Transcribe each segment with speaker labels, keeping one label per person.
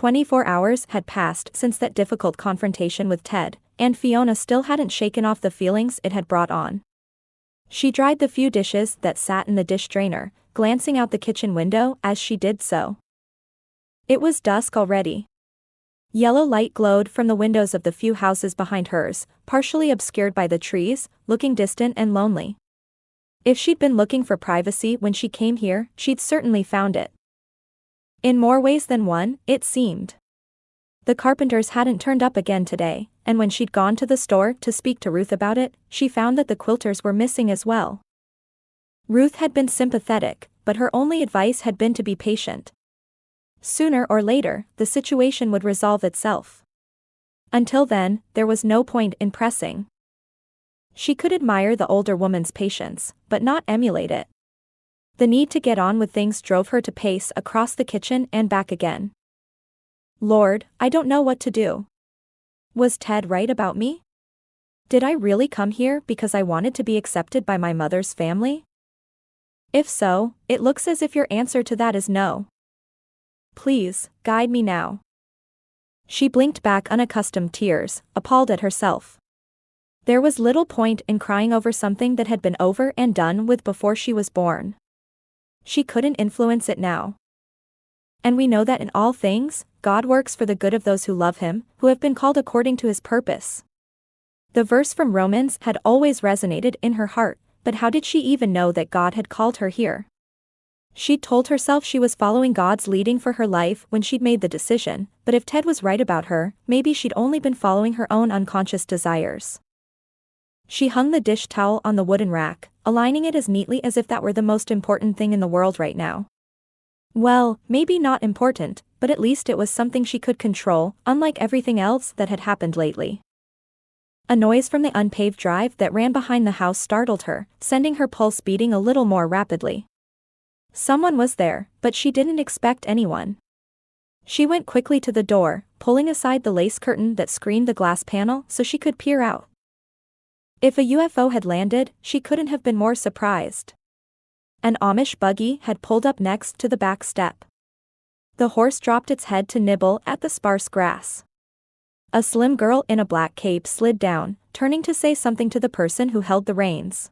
Speaker 1: 24 hours had passed since that difficult confrontation with Ted, and Fiona still hadn't shaken off the feelings it had brought on. She dried the few dishes that sat in the dish drainer, glancing out the kitchen window as she did so. It was dusk already. Yellow light glowed from the windows of the few houses behind hers, partially obscured by the trees, looking distant and lonely. If she'd been looking for privacy when she came here, she'd certainly found it. In more ways than one, it seemed. The carpenters hadn't turned up again today, and when she'd gone to the store to speak to Ruth about it, she found that the quilters were missing as well. Ruth had been sympathetic, but her only advice had been to be patient. Sooner or later, the situation would resolve itself. Until then, there was no point in pressing. She could admire the older woman's patience, but not emulate it. The need to get on with things drove her to pace across the kitchen and back again. Lord, I don't know what to do. Was Ted right about me? Did I really come here because I wanted to be accepted by my mother's family? If so, it looks as if your answer to that is no. Please, guide me now. She blinked back unaccustomed tears, appalled at herself. There was little point in crying over something that had been over and done with before she was born. She couldn't influence it now. And we know that in all things, God works for the good of those who love Him, who have been called according to His purpose. The verse from Romans had always resonated in her heart, but how did she even know that God had called her here? She'd told herself she was following God's leading for her life when she'd made the decision, but if Ted was right about her, maybe she'd only been following her own unconscious desires. She hung the dish towel on the wooden rack, aligning it as neatly as if that were the most important thing in the world right now. Well, maybe not important, but at least it was something she could control, unlike everything else that had happened lately. A noise from the unpaved drive that ran behind the house startled her, sending her pulse beating a little more rapidly. Someone was there, but she didn't expect anyone. She went quickly to the door, pulling aside the lace curtain that screened the glass panel so she could peer out. If a UFO had landed, she couldn't have been more surprised. An Amish buggy had pulled up next to the back step. The horse dropped its head to nibble at the sparse grass. A slim girl in a black cape slid down, turning to say something to the person who held the reins.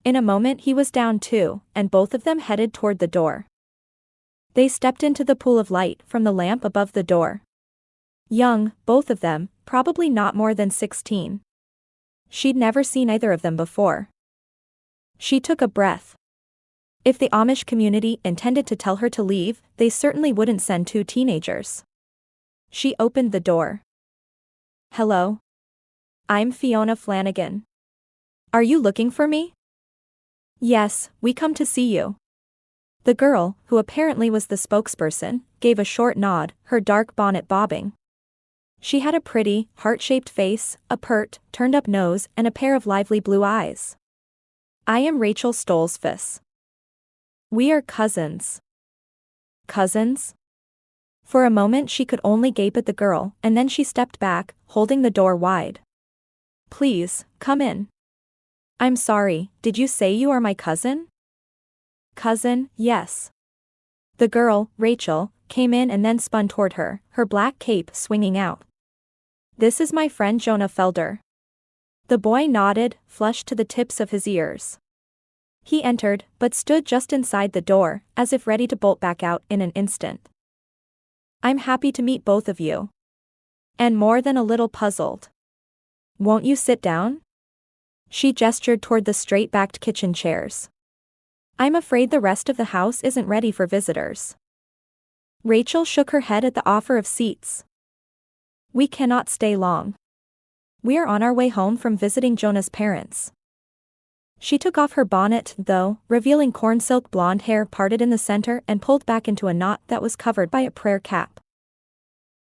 Speaker 1: In a moment he was down too, and both of them headed toward the door. They stepped into the pool of light from the lamp above the door. Young, both of them, probably not more than 16. She'd never seen either of them before. She took a breath. If the Amish community intended to tell her to leave, they certainly wouldn't send two teenagers. She opened the door. Hello. I'm Fiona Flanagan. Are you looking for me? Yes, we come to see you. The girl, who apparently was the spokesperson, gave a short nod, her dark bonnet bobbing. She had a pretty, heart-shaped face, a pert, turned-up nose, and a pair of lively blue eyes. I am Rachel Stolzfus. We are cousins. Cousins? For a moment she could only gape at the girl, and then she stepped back, holding the door wide. Please, come in. I'm sorry, did you say you are my cousin? Cousin, yes. The girl, Rachel, came in and then spun toward her, her black cape swinging out. This is my friend Jonah Felder. The boy nodded, flushed to the tips of his ears. He entered, but stood just inside the door, as if ready to bolt back out in an instant. I'm happy to meet both of you. And more than a little puzzled. Won't you sit down? She gestured toward the straight-backed kitchen chairs. I'm afraid the rest of the house isn't ready for visitors. Rachel shook her head at the offer of seats. We cannot stay long. We are on our way home from visiting Jonah's parents. She took off her bonnet, though, revealing corn-silk blonde hair parted in the center and pulled back into a knot that was covered by a prayer cap.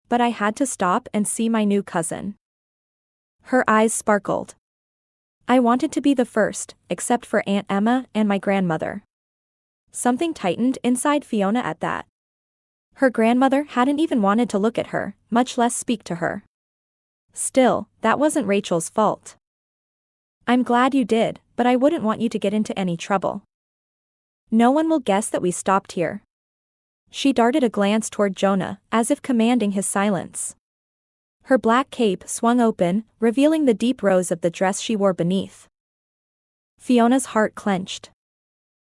Speaker 1: But I had to stop and see my new cousin. Her eyes sparkled. I wanted to be the first, except for Aunt Emma and my grandmother. Something tightened inside Fiona at that. Her grandmother hadn't even wanted to look at her, much less speak to her. Still, that wasn't Rachel's fault. I'm glad you did, but I wouldn't want you to get into any trouble. No one will guess that we stopped here. She darted a glance toward Jonah, as if commanding his silence. Her black cape swung open, revealing the deep rose of the dress she wore beneath. Fiona's heart clenched.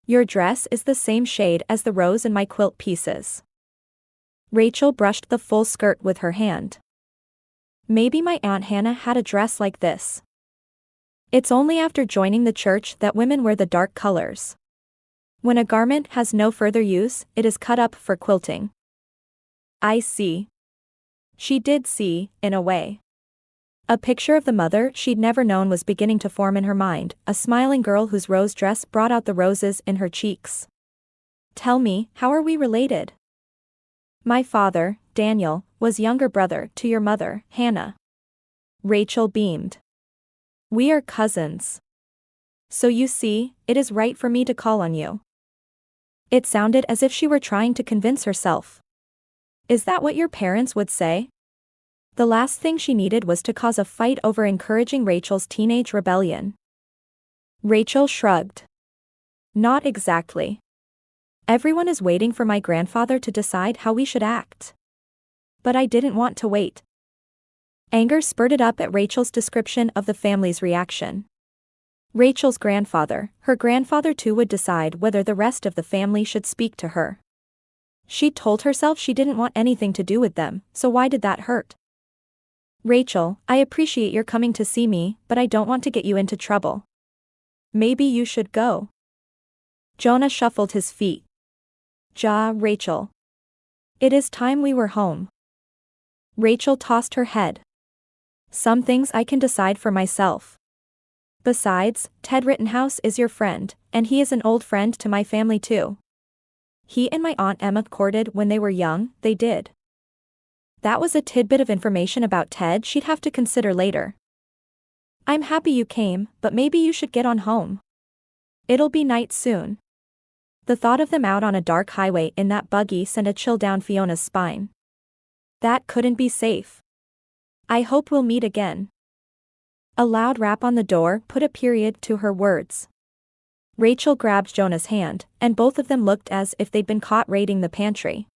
Speaker 1: Your dress is the same shade as the rose in my quilt pieces. Rachel brushed the full skirt with her hand. Maybe my Aunt Hannah had a dress like this. It's only after joining the church that women wear the dark colors. When a garment has no further use, it is cut up for quilting. I see. She did see, in a way. A picture of the mother she'd never known was beginning to form in her mind, a smiling girl whose rose dress brought out the roses in her cheeks. Tell me, how are we related? My father, Daniel, was younger brother to your mother, Hannah. Rachel beamed. We are cousins. So you see, it is right for me to call on you. It sounded as if she were trying to convince herself. Is that what your parents would say? The last thing she needed was to cause a fight over encouraging Rachel's teenage rebellion. Rachel shrugged. Not exactly. Everyone is waiting for my grandfather to decide how we should act. But I didn't want to wait. Anger spurted up at Rachel's description of the family's reaction. Rachel's grandfather, her grandfather too, would decide whether the rest of the family should speak to her. She told herself she didn't want anything to do with them, so why did that hurt? Rachel, I appreciate your coming to see me, but I don't want to get you into trouble. Maybe you should go. Jonah shuffled his feet. Rachel. It is time we were home. Rachel tossed her head. Some things I can decide for myself. Besides, Ted Rittenhouse is your friend, and he is an old friend to my family too. He and my Aunt Emma courted when they were young, they did. That was a tidbit of information about Ted she'd have to consider later. I'm happy you came, but maybe you should get on home. It'll be night soon. The thought of them out on a dark highway in that buggy sent a chill down Fiona's spine. That couldn't be safe. I hope we'll meet again. A loud rap on the door put a period to her words. Rachel grabbed Jonah's hand, and both of them looked as if they'd been caught raiding the pantry.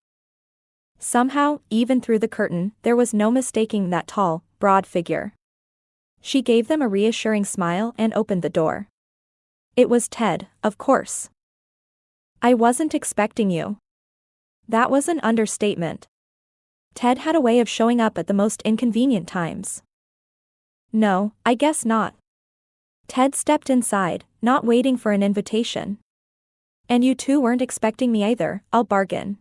Speaker 1: Somehow, even through the curtain, there was no mistaking that tall, broad figure. She gave them a reassuring smile and opened the door. It was Ted, of course. I wasn't expecting you. That was an understatement. Ted had a way of showing up at the most inconvenient times. No, I guess not. Ted stepped inside, not waiting for an invitation. And you two weren't expecting me either, I'll bargain.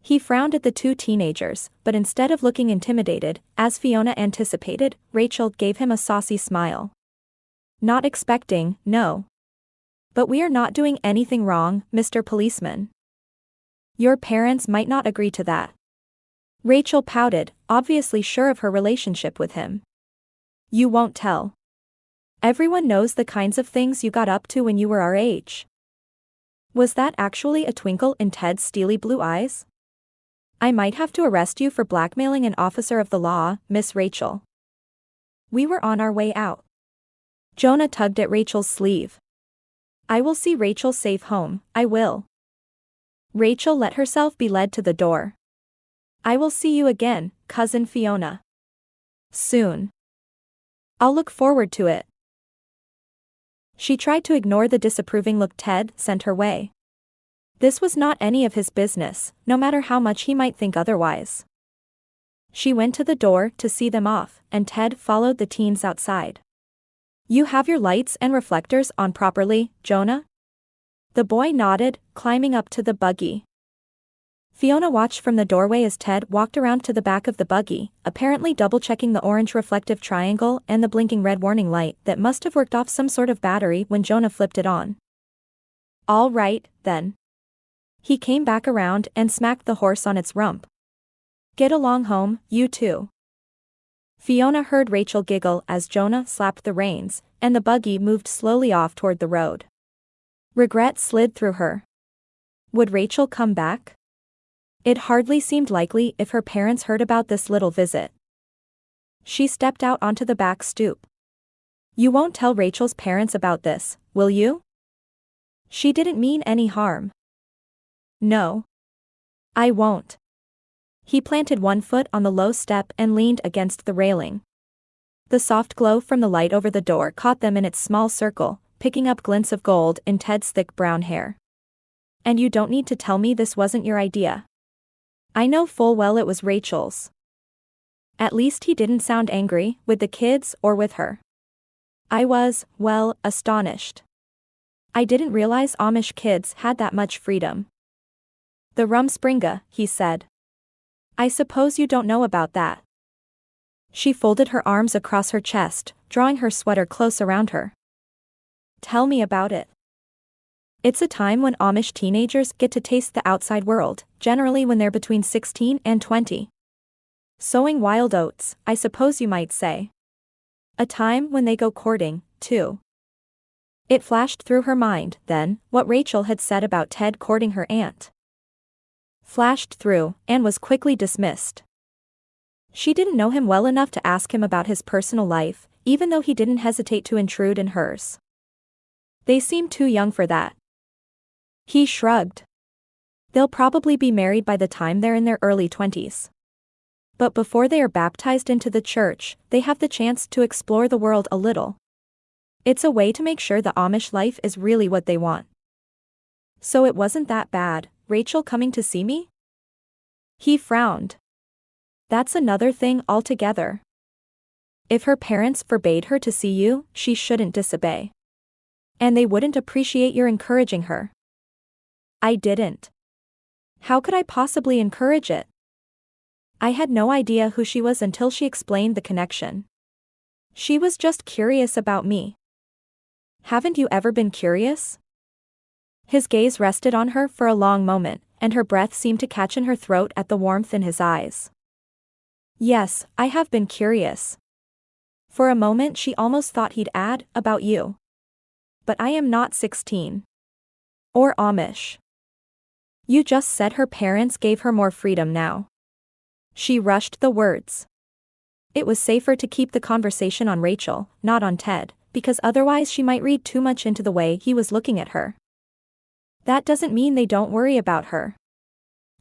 Speaker 1: He frowned at the two teenagers, but instead of looking intimidated, as Fiona anticipated, Rachel gave him a saucy smile. Not expecting, no. But we are not doing anything wrong, Mr. Policeman. Your parents might not agree to that. Rachel pouted, obviously sure of her relationship with him. You won't tell. Everyone knows the kinds of things you got up to when you were our age. Was that actually a twinkle in Ted's steely blue eyes? I might have to arrest you for blackmailing an officer of the law, Miss Rachel. We were on our way out. Jonah tugged at Rachel's sleeve. I will see Rachel safe home, I will. Rachel let herself be led to the door. I will see you again, Cousin Fiona. Soon. I'll look forward to it. She tried to ignore the disapproving look Ted sent her way. This was not any of his business, no matter how much he might think otherwise. She went to the door to see them off, and Ted followed the teens outside. You have your lights and reflectors on properly, Jonah? The boy nodded, climbing up to the buggy. Fiona watched from the doorway as Ted walked around to the back of the buggy, apparently double-checking the orange reflective triangle and the blinking red warning light that must have worked off some sort of battery when Jonah flipped it on. All right, then. He came back around and smacked the horse on its rump. Get along home, you two. Fiona heard Rachel giggle as Jonah slapped the reins, and the buggy moved slowly off toward the road. Regret slid through her. Would Rachel come back? It hardly seemed likely if her parents heard about this little visit. She stepped out onto the back stoop. You won't tell Rachel's parents about this, will you? She didn't mean any harm. No. I won't. He planted one foot on the low step and leaned against the railing. The soft glow from the light over the door caught them in its small circle, picking up glints of gold in Ted's thick brown hair. And you don't need to tell me this wasn't your idea. I know full well it was Rachel's. At least he didn't sound angry, with the kids or with her. I was, well, astonished. I didn't realize Amish kids had that much freedom. The Rumspringa, he said. I suppose you don't know about that. She folded her arms across her chest, drawing her sweater close around her. Tell me about it. It's a time when Amish teenagers get to taste the outside world, generally when they're between 16 and 20. Sowing wild oats, I suppose you might say. A time when they go courting, too. It flashed through her mind, then, what Rachel had said about Ted courting her aunt. Flashed through, and was quickly dismissed. She didn't know him well enough to ask him about his personal life, even though he didn't hesitate to intrude in hers. They seemed too young for that. He shrugged. They'll probably be married by the time they're in their early 20s. But before they are baptized into the church, they have the chance to explore the world a little. It's a way to make sure the Amish life is really what they want. So it wasn't that bad, Rachel coming to see me? He frowned. That's another thing altogether. If her parents forbade her to see you, she shouldn't disobey. And they wouldn't appreciate your encouraging her. I didn't. How could I possibly encourage it? I had no idea who she was until she explained the connection. She was just curious about me. Haven't you ever been curious? His gaze rested on her for a long moment, and her breath seemed to catch in her throat at the warmth in his eyes. Yes, I have been curious. For a moment she almost thought he'd add, about you. But I am not 16. Or Amish. You just said her parents gave her more freedom now. She rushed the words. It was safer to keep the conversation on Rachel, not on Ted, because otherwise she might read too much into the way he was looking at her. That doesn't mean they don't worry about her.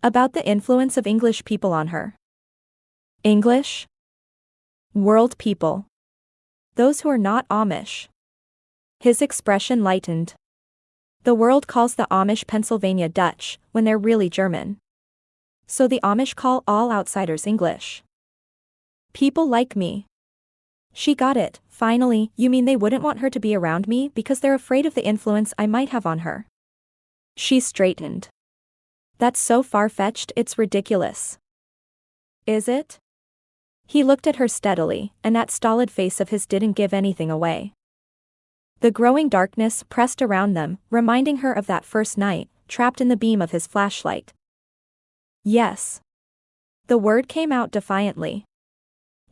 Speaker 1: About the influence of English people on her. English? World people. Those who are not Amish. His expression lightened. The world calls the Amish Pennsylvania Dutch, when they're really German. So the Amish call all outsiders English. People like me. She got it, finally. You mean they wouldn't want her to be around me because they're afraid of the influence I might have on her? She straightened. That's so far-fetched it's ridiculous. Is it? He looked at her steadily, and that stolid face of his didn't give anything away. The growing darkness pressed around them, reminding her of that first night, trapped in the beam of his flashlight. Yes. The word came out defiantly.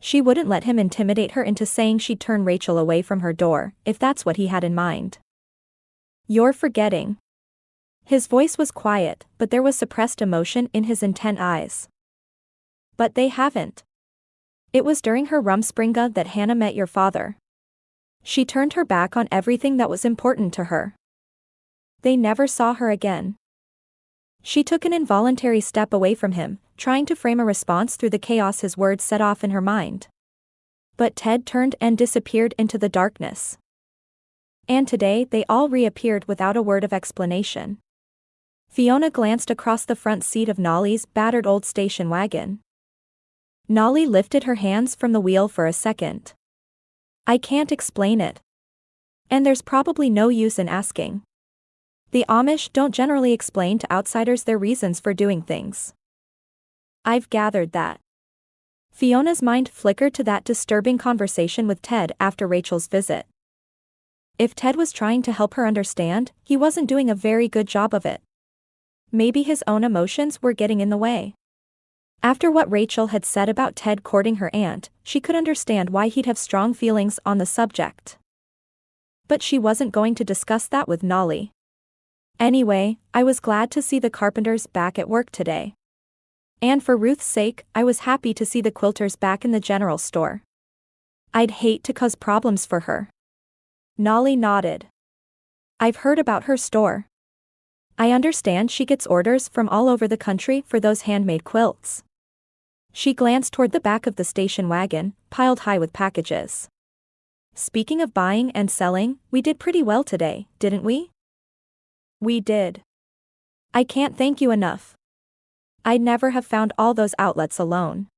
Speaker 1: She wouldn't let him intimidate her into saying she'd turn Rachel away from her door, if that's what he had in mind. You're forgetting. His voice was quiet, but there was suppressed emotion in his intent eyes. But they haven't. It was during her Rumspringa that Hannah met your father. She turned her back on everything that was important to her. They never saw her again. She took an involuntary step away from him, trying to frame a response through the chaos his words set off in her mind. But Ted turned and disappeared into the darkness. And today they all reappeared without a word of explanation. Fiona glanced across the front seat of Nolly's battered old station wagon. Nolly lifted her hands from the wheel for a second. I can't explain it. And there's probably no use in asking. The Amish don't generally explain to outsiders their reasons for doing things. I've gathered that. Fiona's mind flickered to that disturbing conversation with Ted after Rachel's visit. If Ted was trying to help her understand, he wasn't doing a very good job of it. Maybe his own emotions were getting in the way. After what Rachel had said about Ted courting her aunt, she could understand why he'd have strong feelings on the subject. But she wasn't going to discuss that with Nolly. Anyway, I was glad to see the carpenters back at work today. And for Ruth's sake, I was happy to see the quilters back in the general store. I'd hate to cause problems for her. Nolly nodded. I've heard about her store. I understand she gets orders from all over the country for those handmade quilts. She glanced toward the back of the station wagon, piled high with packages. Speaking of buying and selling, we did pretty well today, didn't we? We did. I can't thank you enough. I'd never have found all those outlets alone.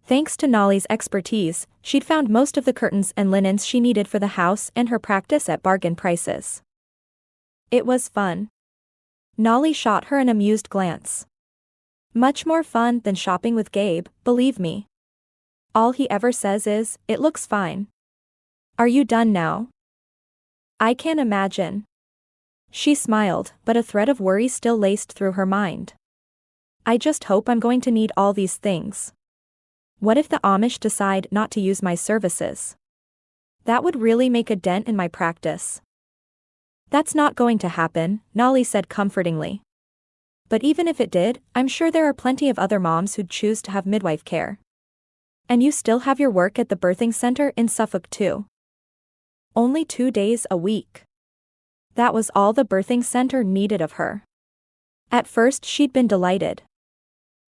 Speaker 1: Thanks to Nolly's expertise, she'd found most of the curtains and linens she needed for the house and her practice at bargain prices. It was fun. Nolly shot her an amused glance. Much more fun than shopping with Gabe, believe me. All he ever says is, "It looks fine." Are you done now? I can't imagine. She smiled, but a thread of worry still laced through her mind. I just hope I'm going to need all these things. What if the Amish decide not to use my services? That would really make a dent in my practice. That's not going to happen, Nolly said comfortingly. But even if it did, I'm sure there are plenty of other moms who'd choose to have midwife care. And you still have your work at the birthing center in Suffolk too. Only 2 days a week. That was all the birthing center needed of her. At first she'd been delighted.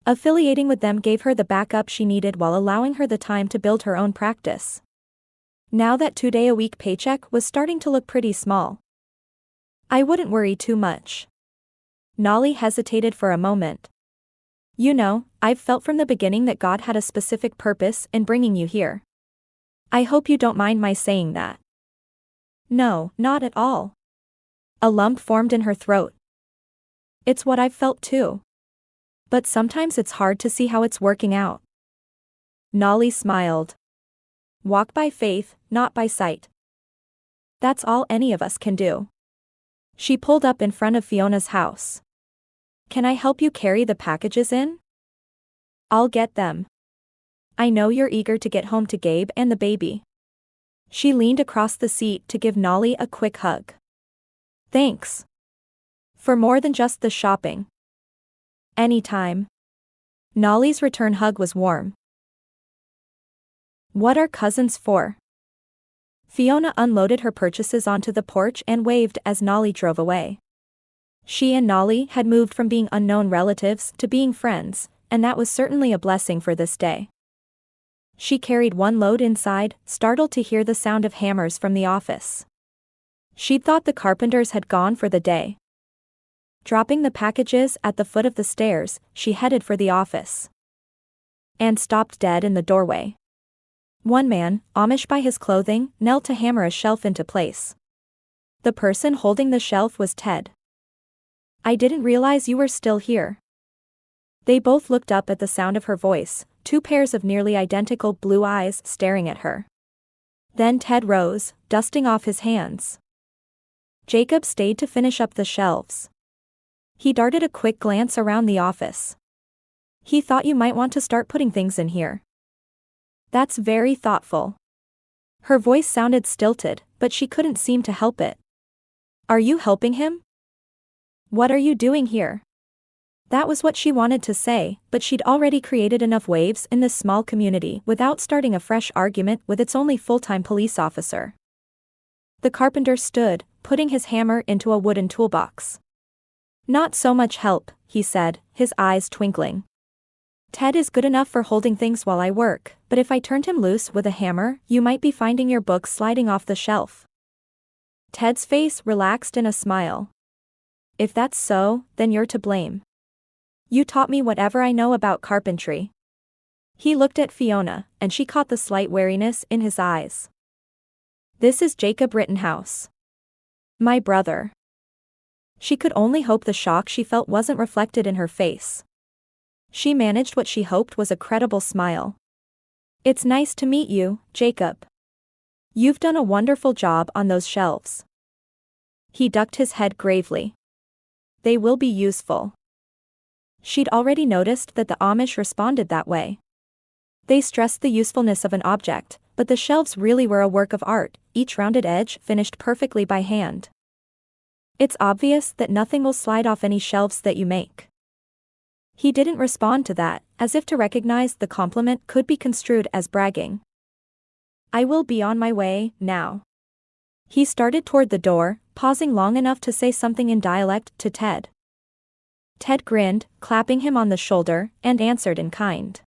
Speaker 1: Affiliating with them gave her the backup she needed while allowing her the time to build her own practice. Now that 2-day-a-week paycheck was starting to look pretty small. I wouldn't worry too much. Nolly hesitated for a moment. You know, I've felt from the beginning that God had a specific purpose in bringing you here. I hope you don't mind my saying that. No, not at all. A lump formed in her throat. It's what I've felt too. But sometimes it's hard to see how it's working out. Nolly smiled. Walk by faith, not by sight. That's all any of us can do. She pulled up in front of Fiona's house. Can I help you carry the packages in? I'll get them. I know you're eager to get home to Gabe and the baby. She leaned across the seat to give Nolly a quick hug. Thanks. For more than just the shopping. Anytime. Nolly's return hug was warm. What are cousins for? Fiona unloaded her purchases onto the porch and waved as Nolly drove away. She and Nolly had moved from being unknown relatives to being friends, and that was certainly a blessing for this day. She carried one load inside, startled to hear the sound of hammers from the office. She'd thought the carpenters had gone for the day. Dropping the packages at the foot of the stairs, she headed for the office. And stopped dead in the doorway. One man, Amish by his clothing, knelt to hammer a shelf into place. The person holding the shelf was Ted. I didn't realize you were still here. They both looked up at the sound of her voice, 2 pairs of nearly identical blue eyes staring at her. Then Ted rose, dusting off his hands. Jacob stayed to finish up the shelves. He darted a quick glance around the office. He thought you might want to start putting things in here. That's very thoughtful. Her voice sounded stilted, but she couldn't seem to help it. Are you helping him? What are you doing here? That was what she wanted to say, but she'd already created enough waves in this small community without starting a fresh argument with its only full-time police officer. The carpenter stood, putting his hammer into a wooden toolbox. Not so much help, he said, his eyes twinkling. Ted is good enough for holding things while I work, but if I turned him loose with a hammer, you might be finding your books sliding off the shelf. Ted's face relaxed in a smile. If that's so, then you're to blame. You taught me whatever I know about carpentry. He looked at Fiona, and she caught the slight wariness in his eyes. This is Jacob Rittenhouse. My brother. She could only hope the shock she felt wasn't reflected in her face. She managed what she hoped was a credible smile. It's nice to meet you, Jacob. You've done a wonderful job on those shelves. He ducked his head gravely. They will be useful. She'd already noticed that the Amish responded that way. They stressed the usefulness of an object, but the shelves really were a work of art, each rounded edge finished perfectly by hand. It's obvious that nothing will slide off any shelves that you make. He didn't respond to that, as if to recognize the compliment could be construed as bragging. I will be on my way, now. He started toward the door, pausing long enough to say something in dialect to Ted. Ted grinned, clapping him on the shoulder, and answered in kind.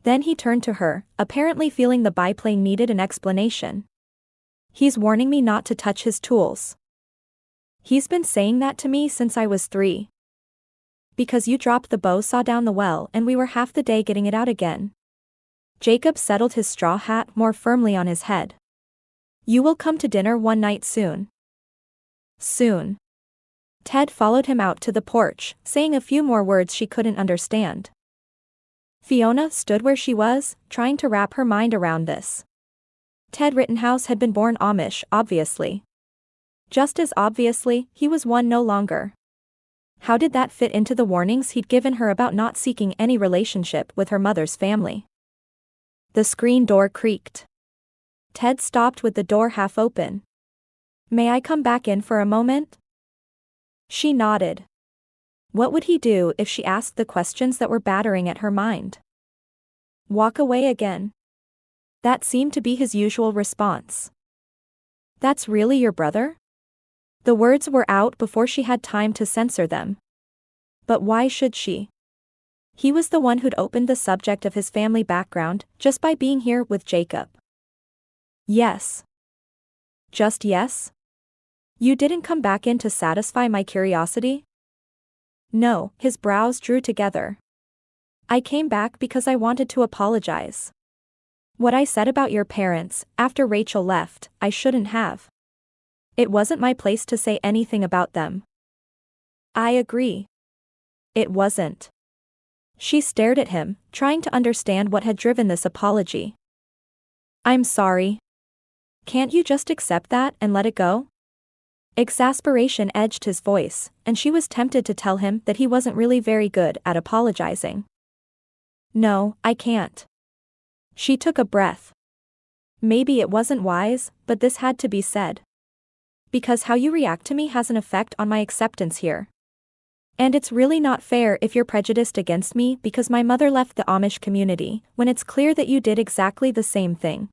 Speaker 1: Then he turned to her, apparently feeling the biplane needed an explanation. He's warning me not to touch his tools. He's been saying that to me since I was 3. Because you dropped the bow saw down the well and we were half the day getting it out again. Jacob settled his straw hat more firmly on his head. You will come to dinner one night soon. Soon. Ted followed him out to the porch, saying a few more words she couldn't understand. Fiona stood where she was, trying to wrap her mind around this. Ted Rittenhouse had been born Amish, obviously. Just as obviously, he was one no longer. How did that fit into the warnings he'd given her about not seeking any relationship with her mother's family? The screen door creaked. Ted stopped with the door half open. May I come back in for a moment? She nodded. What would he do if she asked the questions that were battering at her mind? Walk away again. That seemed to be his usual response. That's really your brother? The words were out before she had time to censor them. But why should she? He was the one who'd opened the subject of his family background, just by being here with Jacob. Yes. Just yes? You didn't come back in to satisfy my curiosity? No, his brows drew together. I came back because I wanted to apologize. What I said about your parents, after Rachel left, I shouldn't have. It wasn't my place to say anything about them. I agree. It wasn't. She stared at him, trying to understand what had driven this apology. I'm sorry. Can't you just accept that and let it go? Exasperation edged his voice, and she was tempted to tell him that he wasn't really very good at apologizing. No, I can't. She took a breath. Maybe it wasn't wise, but this had to be said. Because how you react to me has an effect on my acceptance here. And it's really not fair if you're prejudiced against me because my mother left the Amish community, when it's clear that you did exactly the same thing.